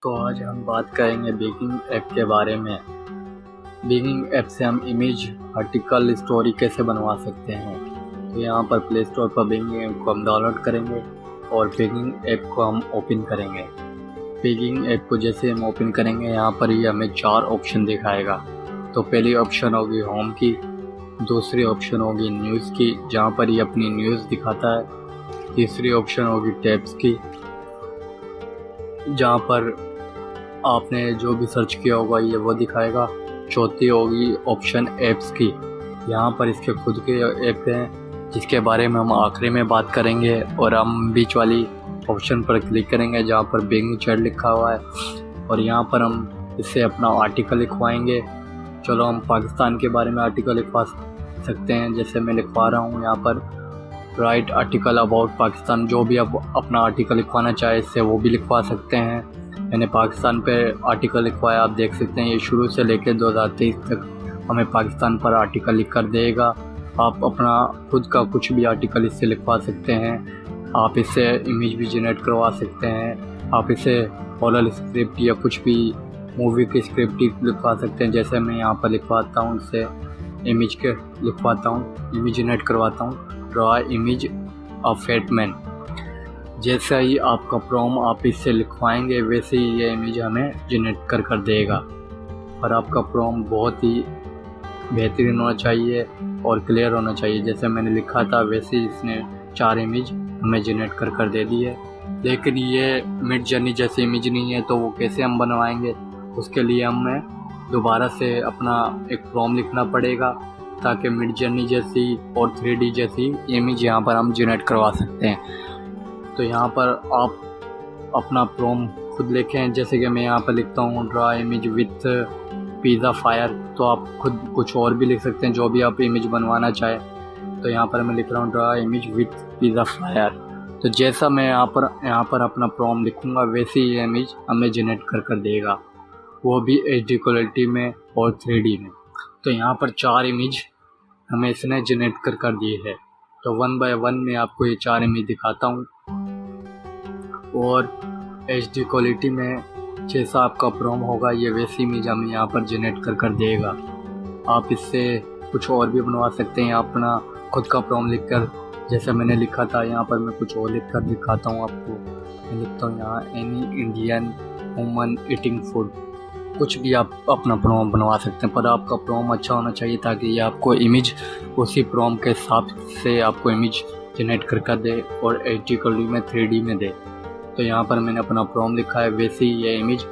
तो आज हम बात करेंगे बेकिंग ऐप के बारे में। बेकिंग ऐप से हम इमेज, आर्टिकल, स्टोरी कैसे बनवा सकते हैं। तो यहाँ पर प्ले स्टोर पर बेकिंग ऐप को हम डाउनलोड करेंगे और बेकिंग ऐप को हम ओपन करेंगे। बेकिंग ऐप को जैसे हम ओपन करेंगे, यहाँ पर ये हमें 4 ऑप्शन दिखाएगा। तो पहली ऑप्शन होगी होम की, दूसरी ऑप्शन होगी न्यूज़ की, जहाँ पर ये अपनी न्यूज़ दिखाता है। तीसरी ऑप्शन होगी टैब्स की, जहाँ पर आपने जो भी सर्च किया होगा ये वो दिखाएगा। चौथी होगी ऑप्शन ऐप्स की, यहाँ पर इसके खुद के ऐप हैं जिसके बारे में हम आखिरी में बात करेंगे। और हम बीच वाली ऑप्शन पर क्लिक करेंगे जहाँ पर बेकिंग चैट लिखा हुआ है, और यहाँ पर हम इससे अपना आर्टिकल लिखवाएंगे। चलो हम पाकिस्तान के बारे में आर्टिकल लिखवा सकते हैं। जैसे मैं लिखवा रहा हूँ यहाँ पर राइट आर्टिकल अबाउट पाकिस्तान। जो भी आप अपना आर्टिकल लिखवाना चाहे इससे वो भी लिखवा सकते हैं। मैंने पाकिस्तान पे आर्टिकल लिखवाया, आप देख सकते हैं ये शुरू से लेकर 2023 तक हमें पाकिस्तान पर आर्टिकल लिख कर देगा। आप अपना खुद का कुछ भी आर्टिकल इससे लिखवा सकते हैं। आप इससे इमेज भी जनरेट करवा सकते हैं। आप इससे हॉरर स्क्रिप्ट या कुछ भी मूवी की स्क्रिप्ट भी लिखवा सकते हैं। जैसे मैं यहाँ पर लिखवाता हूँ, इससे इमेज के लिखवाता हूँ, इमेज जनरेट करवाता हूँ, ड्रॉ इमेज ऑफ फैटमैन। जैसा ही आपका प्रॉम्प्ट आप इससे लिखवाएंगे वैसे ही ये इमेज हमें जनरेट कर देगा। और आपका प्रॉम्प्ट बहुत ही बेहतरीन होना चाहिए और क्लियर होना चाहिए। जैसे मैंने लिखा था वैसे ही इसने 4 इमेज हमें जनरेट कर दे दी है। लेकिन ये मिड जर्नी जैसी इमेज नहीं है, तो वो कैसे हम बनवाएंगे, उसके लिए हमें दोबारा से अपना एक प्रॉम्प्ट लिखना पड़ेगा ताकि मिड जर्नी जैसी और 3D जैसी इमेज यहाँ पर हम जनरेट करवा सकते हैं। तो यहाँ पर आप अपना प्रॉम्प्ट खुद लिखें। जैसे कि मैं यहाँ पर लिखता हूँ draw image with pizza fire, तो आप खुद कुछ और भी लिख सकते हैं जो भी आप इमेज बनवाना चाहें। तो यहाँ पर मैं लिख रहा हूँ draw image with pizza fire. तो जैसा मैं यहाँ पर अपना प्रॉम्प्ट लिखूँगा वैसे ही इमेज हमें जनरेट कर देगा, वो भी HD क्वालिटी में और 3D में। तो यहाँ पर 4 इमेज हमें इसने जनरेट कर दिए है। तो 1 बाय 1 मैं आपको ये 4 इमेज दिखाता हूँ। और HD क्वालिटी में जैसा आपका प्रॉम्प्ट होगा ये वैसी इमेज हमें यहाँ पर जनरेट कर देगा। आप इससे कुछ और भी बनवा सकते हैं अपना खुद का प्रॉम्प्ट लिखकर। जैसे मैंने लिखा था यहाँ पर मैं कुछ और लिख कर दिखाता हूँ आपको। मैं लिखता हूँ यहाँ any Indian woman eating food. कुछ भी आप अपना प्रॉम्प्ट बनवा सकते हैं, पर आपका प्रॉम्प्ट अच्छा होना चाहिए ताकि ये आपको इमेज उसी प्रॉम्प्ट के हिसाब से आपको इमेज जनरेट कर दे और HD क्वालिटी में 3D में दे। तो यहाँ पर मैंने अपना प्रॉम्प्ट लिखा है, वैसे ही ये इमेज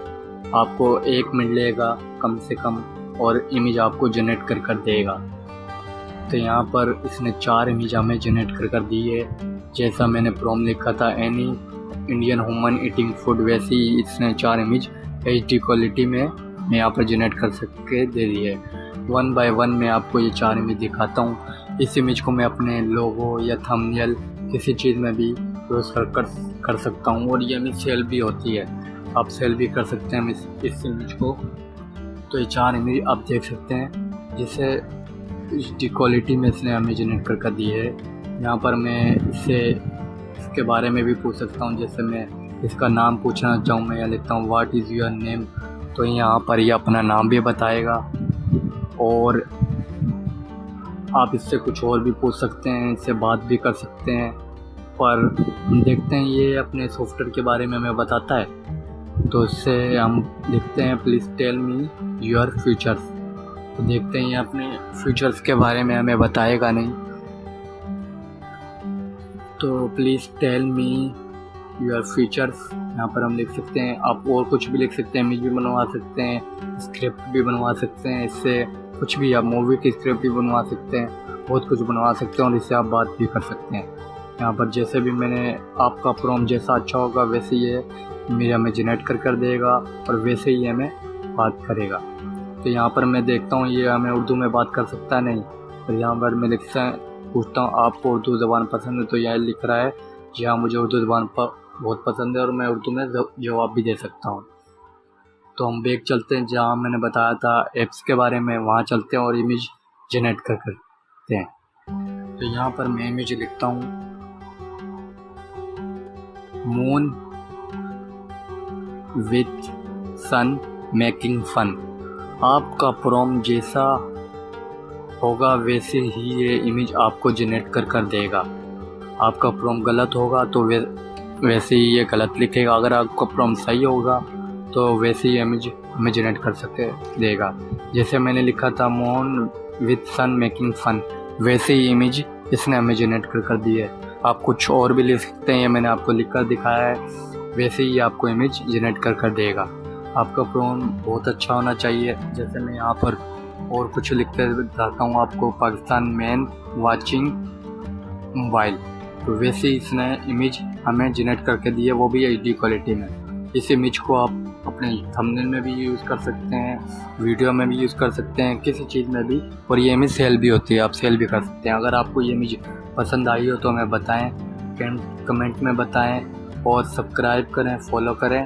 आपको 1 मिनट लेगा कम से कम और इमेज आपको जनरेट कर देगा। तो यहाँ पर इसने 4 इमेज हमें जनरेट कर दी है। जैसा मैंने प्रॉम्प्ट लिखा था any Indian woman eating food, वैसे ही इसने 4 इमेज HD क्वालिटी में मैं यहाँ पर जनरेट कर के दे दी है। 1 बाय 1 मैं आपको ये 4 इमेज दिखाता हूँ। इस इमेज को मैं अपने लोगो या थंबनेल किसी चीज़ में भी यूज़ कर सकता हूँ, और ये इमेज सेल भी होती है। आप सेल भी कर सकते हैं इस इमेज को। तो ये 4 इमेज आप देख सकते हैं जिसे HD क्वालिटी में इसने हमें जनरेट कर दी है। यहाँ पर मैं इसके बारे में भी पूछ सकता हूँ। जैसे मैं इसका नाम पूछना चाहूँ, मैं यहाँ लिखता हूँ व्हाट इज़ योर नेम, तो यहाँ पर ये अपना नाम भी बताएगा। और आप इससे कुछ और भी पूछ सकते हैं, इससे बात भी कर सकते हैं। पर हम देखते हैं ये अपने सॉफ्टवेयर के बारे में हमें बताता है। तो इससे हम लिखते हैं please tell me your features. तो देखते हैं ये अपने फीचर्स के बारे में हमें बताएगा नहीं। तो please tell me your features यहाँ पर हम लिख सकते हैं। आप और कुछ भी लिख सकते हैं, इमेज भी बनवा सकते हैं, स्क्रिप्ट भी बनवा सकते हैं। इससे कुछ भी आप मूवी की स्क्रिप्ट भी बनवा सकते हैं, बहुत कुछ बनवा सकते हैं और इससे आप बात भी कर सकते हैं। यहाँ पर जैसे भी मैंने आपका प्रॉम्प्ट जैसा अच्छा होगा वैसे ये मेरे हमें जनरेट कर देगा और वैसे ही हमें बात करेगा। तो यहाँ पर मैं देखता हूँ ये हमें उर्दू में बात कर सकता नहीं। तो यहाँ पर मैं पूछता हूँ आपको उर्दू ज़बान पसंद है, तो यह लिख रहा है जी हाँ मुझे उर्दू ज़बान बहुत पसंद है और मैं उर्दू में जवाब भी दे सकता हूँ। तो हम बैक चलते हैं जहाँ मैंने बताया था ऐप्स के बारे में, वहाँ चलते हैं और इमेज जनरेट करते हैं। तो यहाँ पर मैं इमेज लिखता हूँ moon with sun making fun. आपका प्रॉम्प्ट जैसा होगा वैसे ही ये इमेज आपको जनरेट कर देगा। आपका प्रॉम्प्ट गलत होगा तो वैसे ही ये गलत लिखेगा, अगर आपका प्रॉम्प्ट सही होगा तो वैसे ही इमेज हमें जनरेट कर सके देगा। जैसे मैंने लिखा था moon with sun making fun, वैसे ही इमेज इसने हमें जनरेट कर दी है। आप कुछ और भी लिख सकते हैं, ये मैंने आपको लिख कर दिखाया है, वैसे ही आपको इमेज जनरेट कर देगा। आपका प्रॉम्प्ट बहुत अच्छा होना चाहिए। जैसे मैं यहाँ पर और कुछ लिखते बताता हूँ आपको, पाकिस्तान मैन वाचिंग मोबाइल, तो वैसे ही इसने इमेज हमें जनरेट करके दी है, वो भी HD क्वालिटी में। इस इमेज को आप अपने थंबनेल में भी यूज़ कर सकते हैं, वीडियो में भी यूज़ कर सकते हैं, किसी चीज़ में भी, और ये इमेज सेल भी होती है, आप सेल भी कर सकते हैं। अगर आपको ये इमेज पसंद आई हो तो हमें बताएं, कमेंट में बताएं, और सब्सक्राइब करें, फॉलो करें।